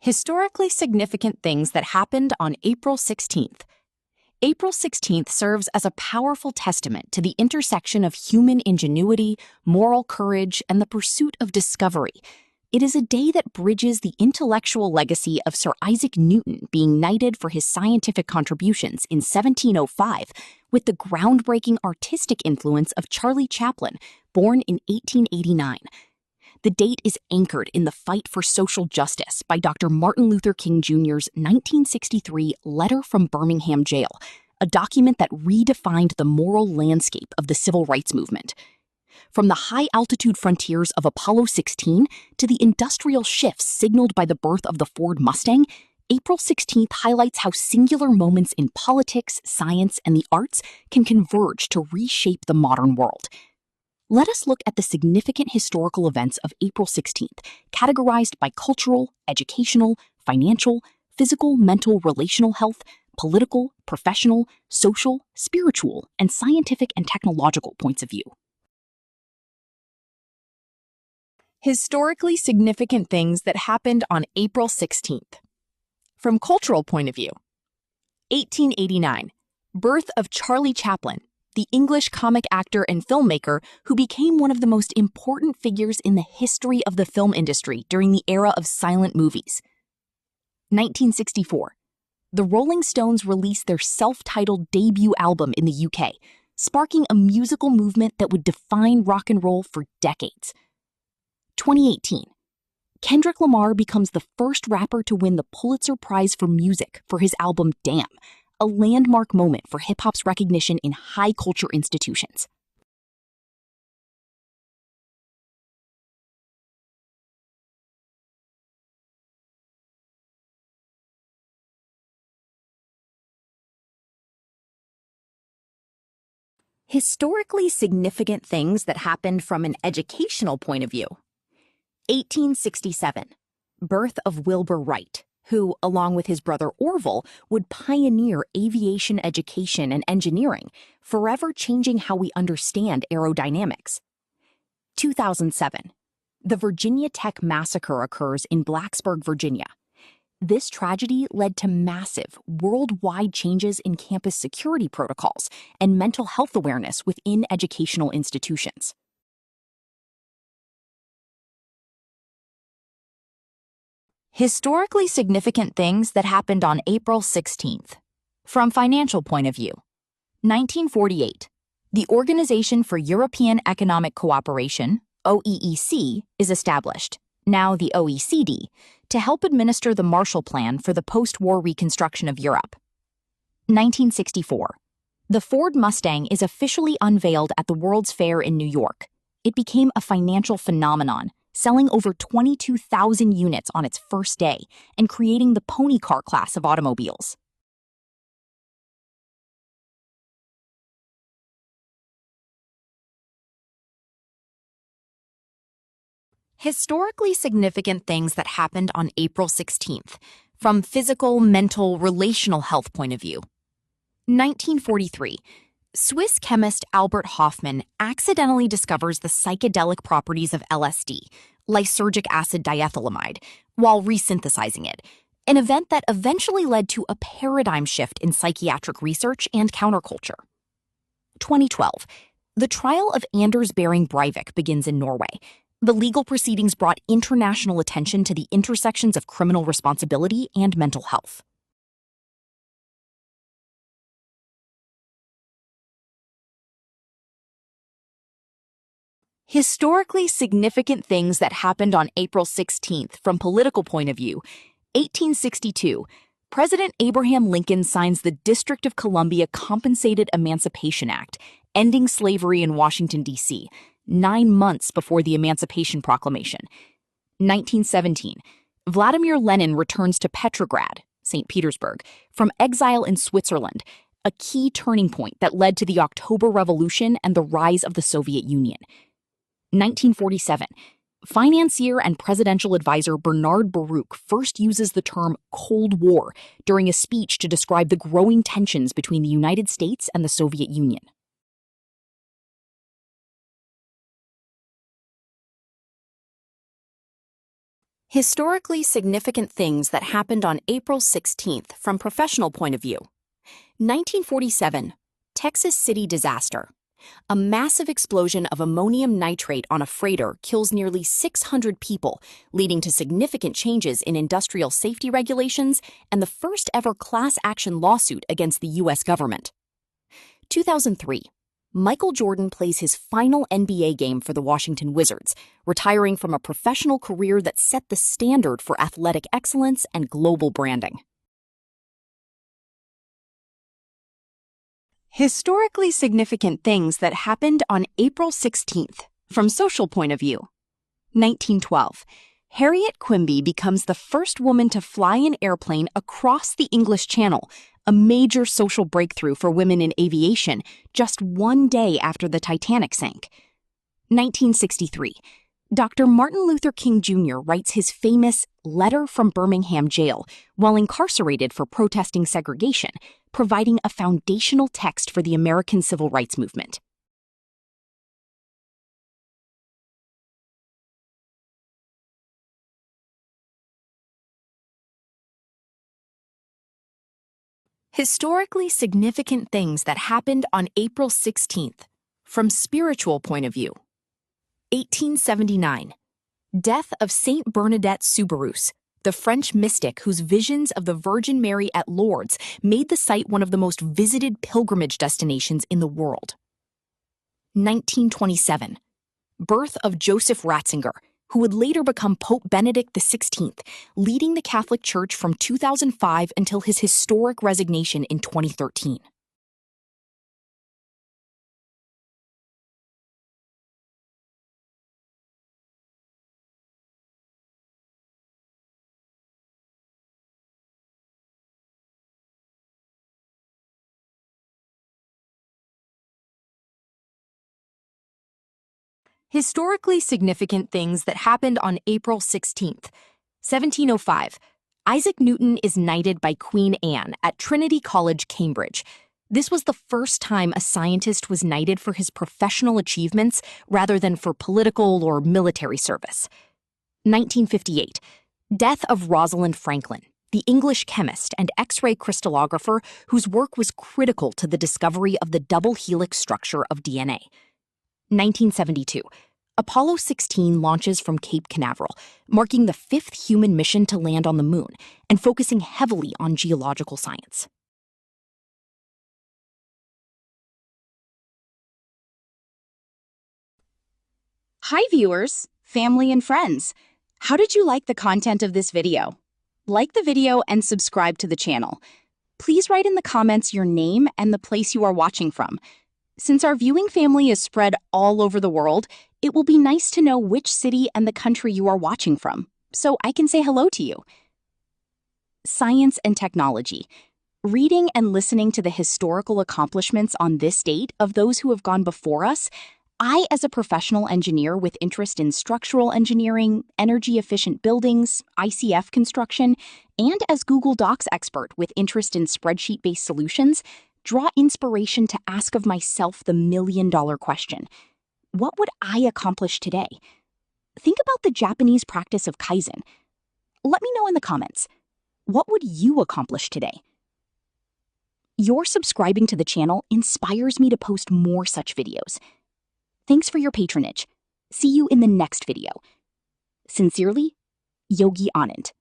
Historically significant things that happened on April 16th. April 16th serves as a powerful testament to the intersection of human ingenuity, moral courage, and the pursuit of discovery. It is a day that bridges the intellectual legacy of Sir Isaac Newton being knighted for his scientific contributions in 1705 with the groundbreaking artistic influence of Charlie Chaplin, born in 1889. The date is anchored in the fight for social justice by Dr. Martin Luther King Jr.'s 1963 Letter from Birmingham Jail, a document that redefined the moral landscape of the civil rights movement. From the high-altitude frontiers of Apollo 16 to the industrial shifts signaled by the birth of the Ford Mustang, April 16th highlights how singular moments in politics, science, and the arts can converge to reshape the modern world. Let us look at the significant historical events of April 16th, categorized by cultural, educational, financial, physical, mental, relational health, political, professional, social, spiritual, and scientific and technological points of view. Historically significant things that happened on April 16th. From cultural point of view, 1889, birth of Charlie Chaplin, the English comic actor and filmmaker who became one of the most important figures in the history of the film industry during the era of silent movies. 1964, the Rolling Stones released their self-titled debut album in the UK, sparking a musical movement that would define rock and roll for decades. 2018, Kendrick Lamar becomes the first rapper to win the Pulitzer Prize for Music for his album Damn, a landmark moment for hip-hop's recognition in high-culture institutions. Historically significant things that happened from an educational point of view. 1867, birth of Wilbur Wright, who, along with his brother Orville, would pioneer aviation education and engineering, forever changing how we understand aerodynamics. 2007, the Virginia Tech massacre occurs in Blacksburg, Virginia. This tragedy led to massive, worldwide changes in campus security protocols and mental health awareness within educational institutions. Historically significant things that happened on April 16th. From financial point of view, 1948, the Organization for European Economic Cooperation, OEEC, is established, now the OECD, to help administer the Marshall Plan for the post-war reconstruction of Europe. 1964, the Ford Mustang is officially unveiled at the World's Fair in New York. It became a financial phenomenon, selling over 22,000 units on its first day and creating the pony car class of automobiles. Historically significant things that happened on April 16th, from physical, mental, relational health point of view. 1943. Swiss chemist Albert Hofmann accidentally discovers the psychedelic properties of LSD, lysergic acid diethylamide, while resynthesizing it, an event that eventually led to a paradigm shift in psychiatric research and counterculture. 2012. The trial of Anders Behring Breivik begins in Norway. The legal proceedings brought international attention to the intersections of criminal responsibility and mental health. Historically significant things that happened on April 16th from political point of view. 1862, President Abraham Lincoln signs the District of Columbia Compensated Emancipation Act, ending slavery in Washington, D.C., 9 months before the Emancipation Proclamation. 1917, Vladimir Lenin returns to Petrograd, St. Petersburg, from exile in Switzerland, a key turning point that led to the October Revolution and the rise of the Soviet Union. 1947, financier and presidential advisor Bernard Baruch first uses the term Cold War during a speech to describe the growing tensions between the United States and the Soviet Union. Historically significant things that happened on April 16th from professional point of view. 1947, Texas City disaster. A massive explosion of ammonium nitrate on a freighter kills nearly 600 people, leading to significant changes in industrial safety regulations and the first ever class action lawsuit against the U.S. government. 2003. Michael Jordan plays his final NBA game for the Washington Wizards, retiring from a professional career that set the standard for athletic excellence and global branding. Historically significant things that happened on April 16th, from social point of view. 1912. Harriet Quimby becomes the first woman to fly an airplane across the English Channel, a major social breakthrough for women in aviation, just one day after the Titanic sank. 1963. Dr. Martin Luther King Jr. writes his famous Letter from Birmingham Jail while incarcerated for protesting segregation, providing a foundational text for the American Civil Rights Movement. Historically significant things that happened on April 16th, from spiritual point of view. 1879. Death of Saint Bernadette Soubirous, the French mystic whose visions of the Virgin Mary at Lourdes made the site one of the most visited pilgrimage destinations in the world. 1927. Birth of Joseph Ratzinger, who would later become Pope Benedict XVI, leading the Catholic Church from 2005 until his historic resignation in 2013. Historically significant things that happened on April 16th. 1705. Isaac Newton is knighted by Queen Anne at Trinity College, Cambridge. This was the first time a scientist was knighted for his professional achievements rather than for political or military service. 1958. Death of Rosalind Franklin, the English chemist and X-ray crystallographer whose work was critical to the discovery of the double helix structure of DNA. 1972. Apollo 16 launches from Cape Canaveral, marking the fifth human mission to land on the moon and focusing heavily on geological science. Hi viewers, family and friends. How did you like the content of this video? Like the video and subscribe to the channel. Please write in the comments your name and the place you are watching from. Since our viewing family is spread all over the world, it will be nice to know which city and the country you are watching from, so I can say hello to you. Science and technology. Reading and listening to the historical accomplishments on this date of those who have gone before us, I, as a professional engineer with interest in structural engineering, energy-efficient buildings, ICF construction, and as Google Docs expert with interest in spreadsheet-based solutions, draw inspiration to ask of myself the million-dollar question. What would I accomplish today? Think about the Japanese practice of Kaizen. Let me know in the comments. What would you accomplish today? Your subscribing to the channel inspires me to post more such videos. Thanks for your patronage. See you in the next video. Sincerely, Yogi Anand.